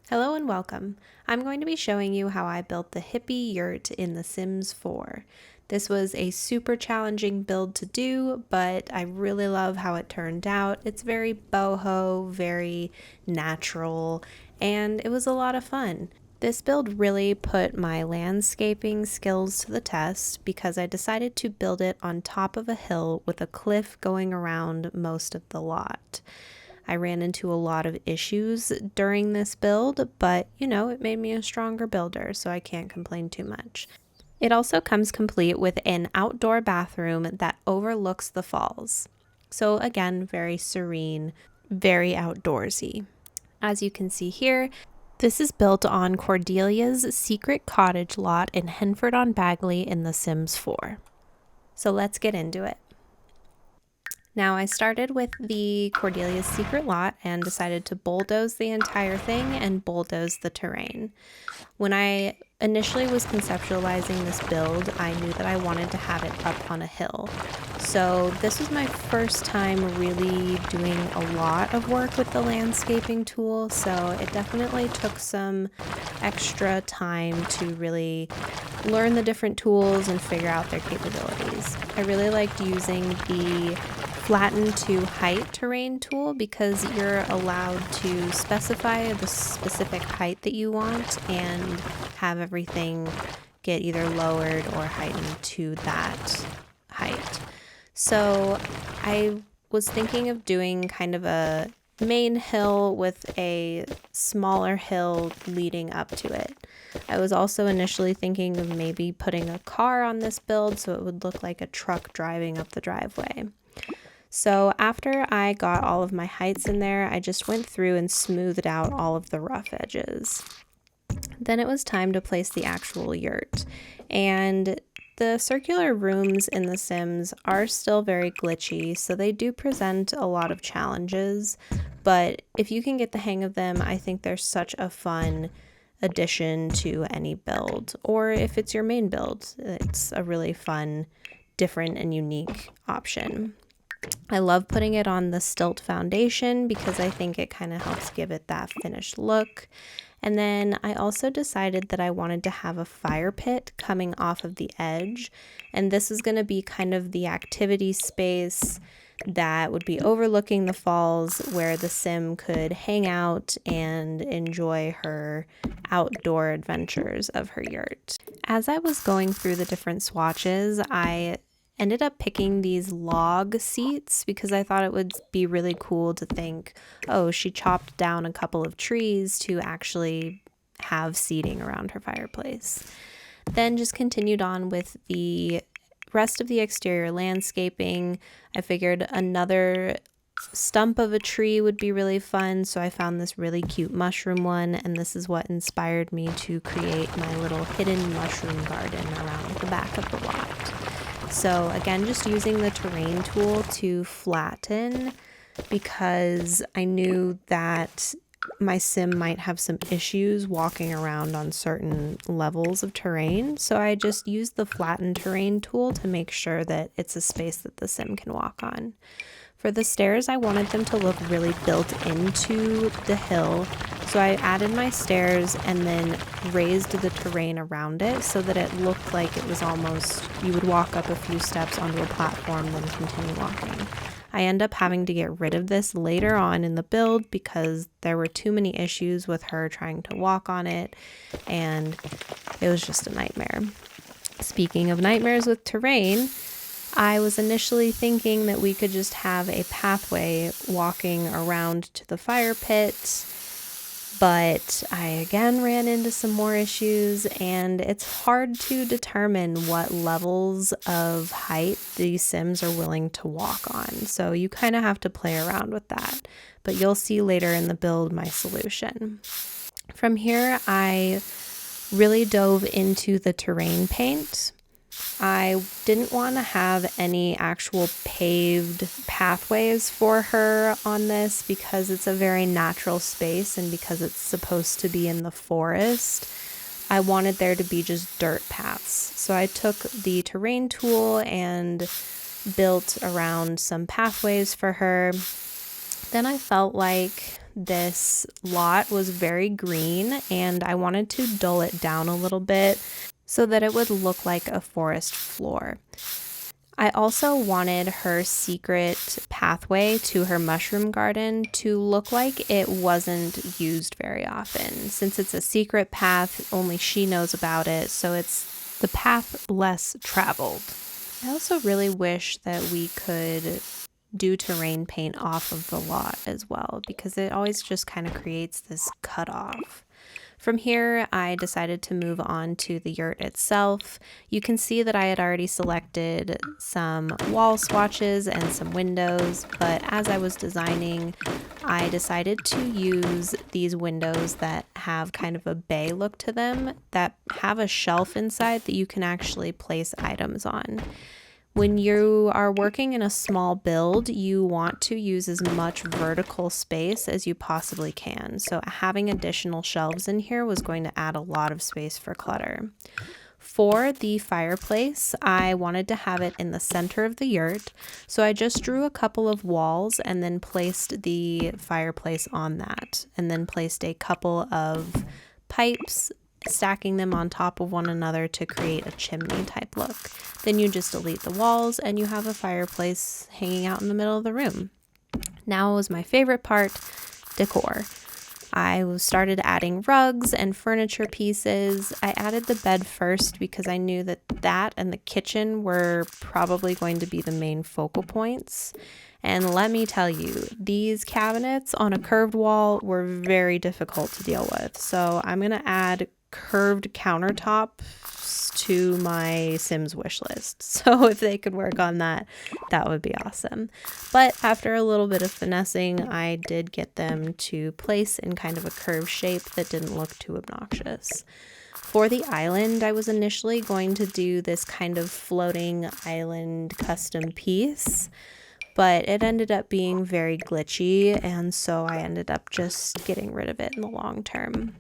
Hello and welcome. I'm going to be showing you how I built the Hippie Yurt in The Sims 4. This was a super challenging build to do, but I really love how it turned out. It's very boho, very natural, and it was a lot of fun. This build really put my landscaping skills to the test because I decided to build it on top of a hill with a cliff going around most of the lot. I ran into a lot of issues during this build, but it made me a stronger builder, so I can't complain too much. It also comes complete with an outdoor bathroom that overlooks the falls. So again, very serene, very outdoorsy. As you can see here, this is built on Cordelia's secret cottage lot in Henford-on-Bagley in The Sims 4. So let's get into it. Now I started with the Cordelia's secret lot and decided to bulldoze the entire thing and bulldoze the terrain. When I initially was conceptualizing this build, I knew that I wanted to have it up on a hill. So this was my first time really doing a lot of work with the landscaping tool, so it definitely took some extra time to really learn the different tools and figure out their capabilities. I really liked using the flatten to height terrain tool because you're allowed to specify the specific height that you want and have everything get either lowered or heightened to that height. So I was thinking of doing kind of a main hill with a smaller hill leading up to it. I was also initially thinking of maybe putting a car on this build so it would look like a truck driving up the driveway. So after I got all of my heights in there, I just went through and smoothed out all of the rough edges. Then it was time to place the actual yurt. And the circular rooms in The Sims are still very glitchy, so they do present a lot of challenges. But if you can get the hang of them, I think they're such a fun addition to any build. Or if it's your main build, it's a really fun, different, and unique option. I love putting it on the stilt foundation because I think it kind of helps give it that finished look. And then I also decided that I wanted to have a fire pit coming off of the edge. And this is going to be kind of the activity space that would be overlooking the falls where the sim could hang out and enjoy her outdoor adventures of her yurt. As I was going through the different swatches, I ended up picking these log seats because I thought it would be really cool to think, oh, she chopped down a couple of trees to actually have seating around her fireplace. Then just continued on with the rest of the exterior landscaping. I figured another stump of a tree would be really fun, so I found this really cute mushroom one, and this is what inspired me to create my little hidden mushroom garden around the back of the lot. So again, just using the terrain tool to flatten because I knew that my sim might have some issues walking around on certain levels of terrain. So I just used the flatten terrain tool to make sure that it's a space that the sim can walk on. For the stairs, I wanted them to look really built into the hill, so I added my stairs and then raised the terrain around it so that it looked like it was almost, you would walk up a few steps onto a platform, then continue walking. I end up having to get rid of this later on in the build because there were too many issues with her trying to walk on it, and it was just a nightmare. Speaking of nightmares with terrain, I was initially thinking that we could just have a pathway walking around to the fire pit, but I again ran into some more issues, and it's hard to determine what levels of height these Sims are willing to walk on, so you kind of have to play around with that, but you'll see later in the build my solution. From here, I really dove into the terrain paint. I didn't want to have any actual paved pathways for her on this because it's a very natural space and because it's supposed to be in the forest. I wanted there to be just dirt paths. So I took the terrain tool and built around some pathways for her. Then I felt like this lot was very green and I wanted to dull it down a little bit so that it would look like a forest floor. I also wanted her secret pathway to her mushroom garden to look like it wasn't used very often. Since it's a secret path, only she knows about it, so it's the path less traveled. I also really wish that we could do terrain paint off of the lot as well, because it always just kind of creates this cutoff. From here, I decided to move on to the yurt itself. You can see that I had already selected some wall swatches and some windows, but as I was designing, I decided to use these windows that have kind of a bay look to them, that have a shelf inside that you can actually place items on. When you are working in a small build, you want to use as much vertical space as you possibly can. So having additional shelves in here was going to add a lot of space for clutter. For the fireplace, I wanted to have it in the center of the yurt. So I just drew a couple of walls and then placed the fireplace on that, and then placed a couple of pipes, stacking them on top of one another to create a chimney type look. Then you just delete the walls and you have a fireplace hanging out in the middle of the room. Now was my favorite part, decor. I started adding rugs and furniture pieces. I added the bed first because I knew that that and the kitchen were probably going to be the main focal points. And let me tell you, these cabinets on a curved wall were very difficult to deal with. So I'm going to add curved countertops to my Sims wish list. So if they could work on that, that would be awesome. But after a little bit of finessing, I did get them to place in kind of a curved shape that didn't look too obnoxious. For the island, I was initially going to do this kind of floating island custom piece, but it ended up being very glitchy, and so I ended up just getting rid of it in the long term.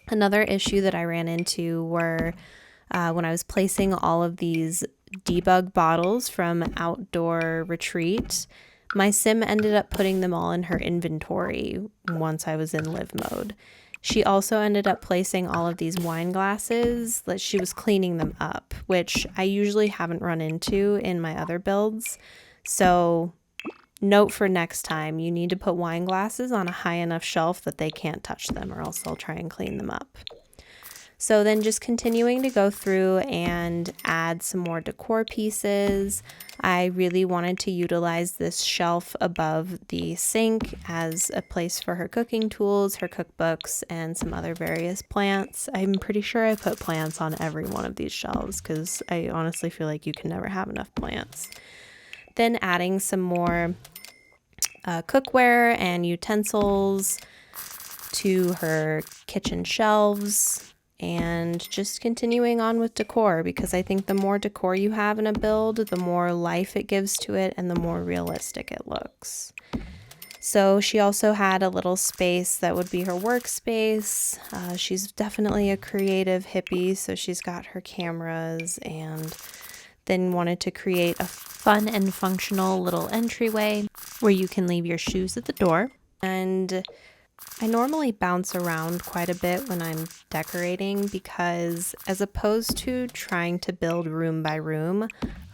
Another issue that I ran into were when I was placing all of these debug bottles from Outdoor Retreat. My sim ended up putting them all in her inventory once I was in live mode. She also ended up placing all of these wine glasses that she was cleaning them up, which I usually haven't run into in my other builds. So note for next time, you need to put wine glasses on a high enough shelf that they can't touch them, or else they'll try and clean them up. So then just continuing to go through and add some more decor pieces. I really wanted to utilize this shelf above the sink as a place for her cooking tools, her cookbooks, and some other various plants. I'm pretty sure I put plants on every one of these shelves because I honestly feel like you can never have enough plants. Then adding some more cookware and utensils to her kitchen shelves, and just continuing on with decor, because I think the more decor you have in a build, the more life it gives to it and the more realistic it looks. So she also had a little space that would be her workspace. She's definitely a creative hippie, so she's got her cameras, and then wanted to create a fun and functional little entryway where you can leave your shoes at the door. And I normally bounce around quite a bit when I'm decorating, because as opposed to trying to build room by room,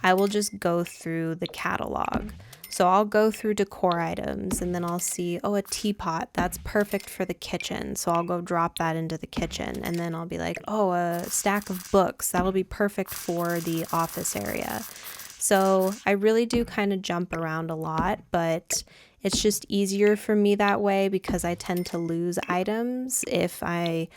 I will just go through the catalog. So I'll go through decor items and then I'll see, oh, a teapot, that's perfect for the kitchen. So I'll go drop that into the kitchen, and then I'll be like, oh, a stack of books, that'll be perfect for the office area. So I really do kind of jump around a lot, but it's just easier for me that way because I tend to lose items if I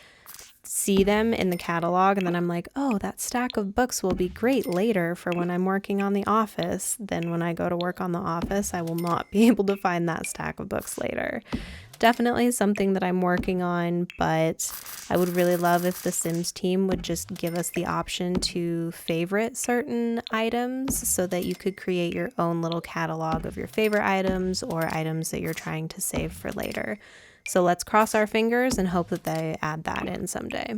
see them in the catalog and then I'm like, oh, that stack of books will be great later for when I'm working on the office. Then when I go to work on the office, I will not be able to find that stack of books later. Definitely something that I'm working on, but I would really love if the Sims team would just give us the option to favorite certain items so that you could create your own little catalog of your favorite items or items that you're trying to save for later. So let's cross our fingers and hope that they add that in someday.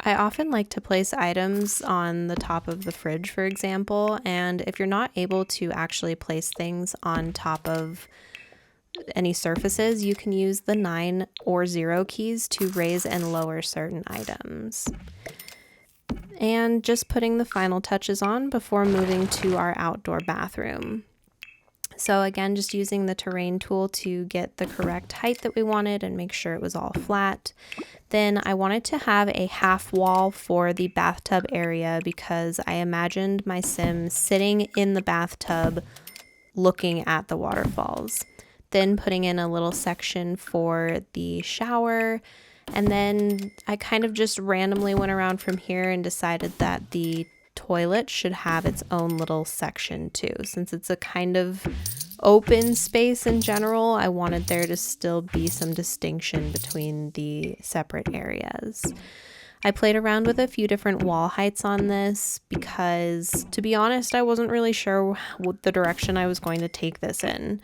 I often like to place items on the top of the fridge, for example, and if you're not able to actually place things on top of any surfaces, you can use the 9 or 0 keys to raise and lower certain items. And just putting the final touches on before moving to our outdoor bathroom. So again, just using the terrain tool to get the correct height that we wanted and make sure it was all flat. Then I wanted to have a half wall for the bathtub area because I imagined my sim sitting in the bathtub looking at the waterfalls. Then putting in a little section for the shower. And then I kind of just randomly went around from here and decided that the toilet should have its own little section too. Since it's a kind of open space in general, I wanted there to still be some distinction between the separate areas. I played around with a few different wall heights on this because, to be honest, I wasn't really sure what the direction I was going to take this in.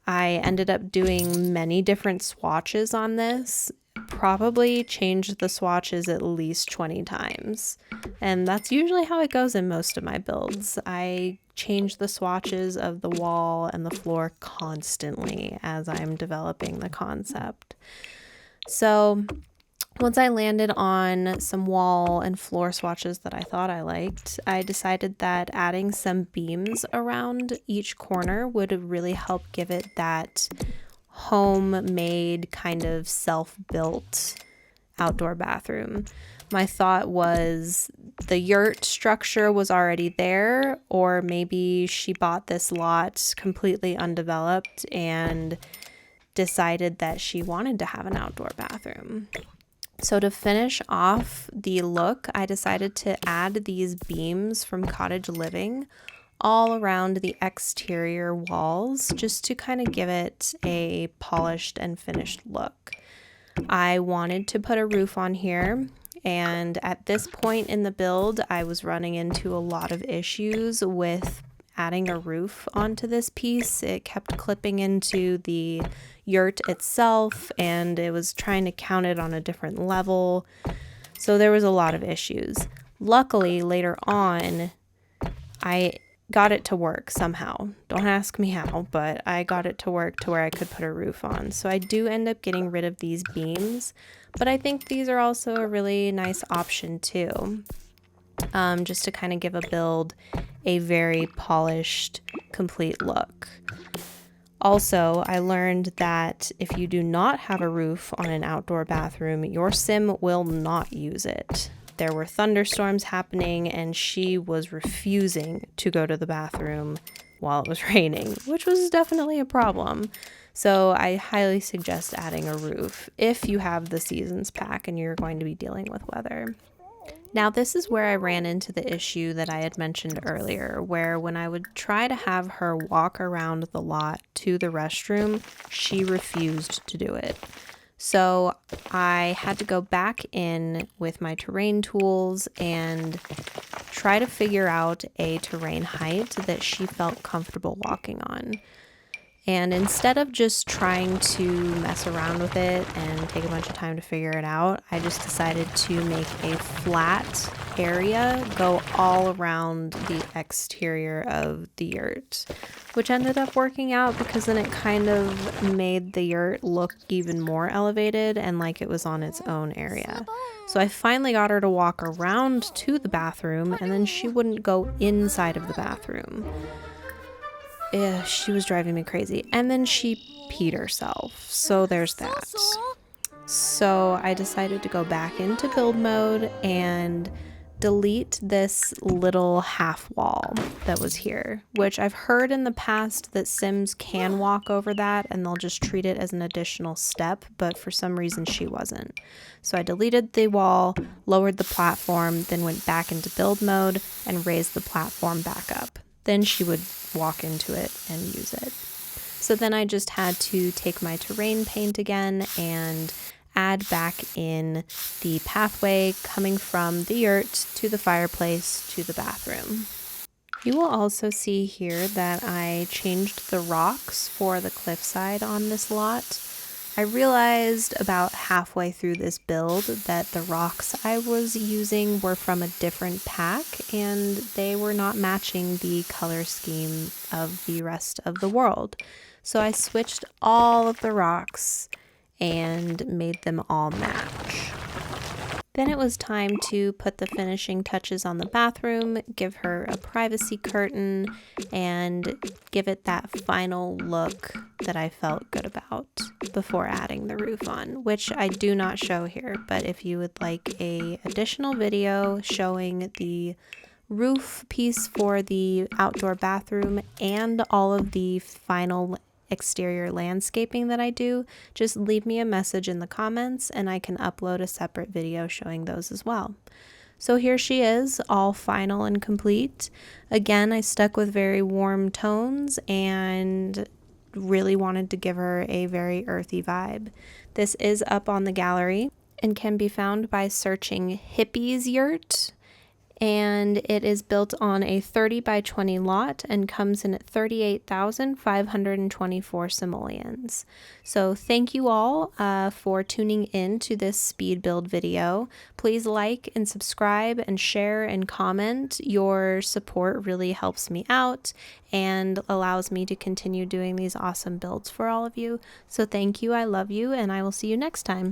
I ended up doing many different swatches on this. Probably changed the swatches at least 20 times. And that's usually how it goes in most of my builds. I change the swatches of the wall and the floor constantly as I'm developing the concept. So once I landed on some wall and floor swatches that I thought I liked, I decided that adding some beams around each corner would really help give it that homemade kind of self-built outdoor bathroom. My thought was the yurt structure was already there, or maybe she bought this lot completely undeveloped and decided that she wanted to have an outdoor bathroom. So to finish off the look, I decided to add these beams from Cottage Living all around the exterior walls just to kind of give it a polished and finished look. I wanted to put a roof on here, and at this point in the build, I was running into a lot of issues with adding a roof onto this piece. It kept clipping into the yurt itself, and it was trying to count it on a different level. So there was a lot of issues. Luckily, later on, I got it to work somehow. Don't ask me how, but I got it to work to where I could put a roof on. So I do end up getting rid of these beams, but I think these are also a really nice option too. Just to kind of give a build a very polished, complete look. Also, I learned that if you do not have a roof on an outdoor bathroom, your sim will not use it. There were thunderstorms happening and she was refusing to go to the bathroom while it was raining, which was definitely a problem. So I highly suggest adding a roof if you have the seasons pack and you're going to be dealing with weather. Now this is where I ran into the issue that I had mentioned earlier, where when I would try to have her walk around the lot to the restroom, she refused to do it. So I had to go back in with my terrain tools and try to figure out a terrain height that she felt comfortable walking on. And instead of just trying to mess around with it and take a bunch of time to figure it out, I just decided to make a flat area go all around the exterior of the yurt, which ended up working out because then it kind of made the yurt look even more elevated and like it was on its own area. So I finally got her to walk around to the bathroom, and then she wouldn't go inside of the bathroom. Yeah, she was driving me crazy. And then she peed herself. So there's that. So I decided to go back into build mode and delete this little half wall that was here, which I've heard in the past that Sims can walk over that and they'll just treat it as an additional step, but for some reason she wasn't. So I deleted the wall, lowered the platform, then went back into build mode and raised the platform back up. Then she would walk into it and use it. So then I just had to take my terrain paint again and add back in the pathway coming from the yurt to the fireplace to the bathroom. You will also see here that I changed the rocks for the cliffside on this lot. I realized about halfway through this build that the rocks I was using were from a different pack and they were not matching the color scheme of the rest of the world. So I switched all of the rocks and made them all match. Then it was time to put the finishing touches on the bathroom, give her a privacy curtain, and give it that final look that I felt good about before adding the roof on, which I do not show here. But if you would like a additional video showing the roof piece for the outdoor bathroom and all of the final exterior landscaping that I do, just leave me a message in the comments and I can upload a separate video showing those as well. So here she is, all final and complete. Again, I stuck with very warm tones and really wanted to give her a very earthy vibe. This is up on the gallery and can be found by searching Hippie's Yurt. And it is built on a 30 by 20 lot and comes in at 38,524 simoleons. So thank you all for tuning in to this speed build video. Please like and subscribe and share and comment. Your support really helps me out and allows me to continue doing these awesome builds for all of you. So thank you, I love you, and I will see you next time.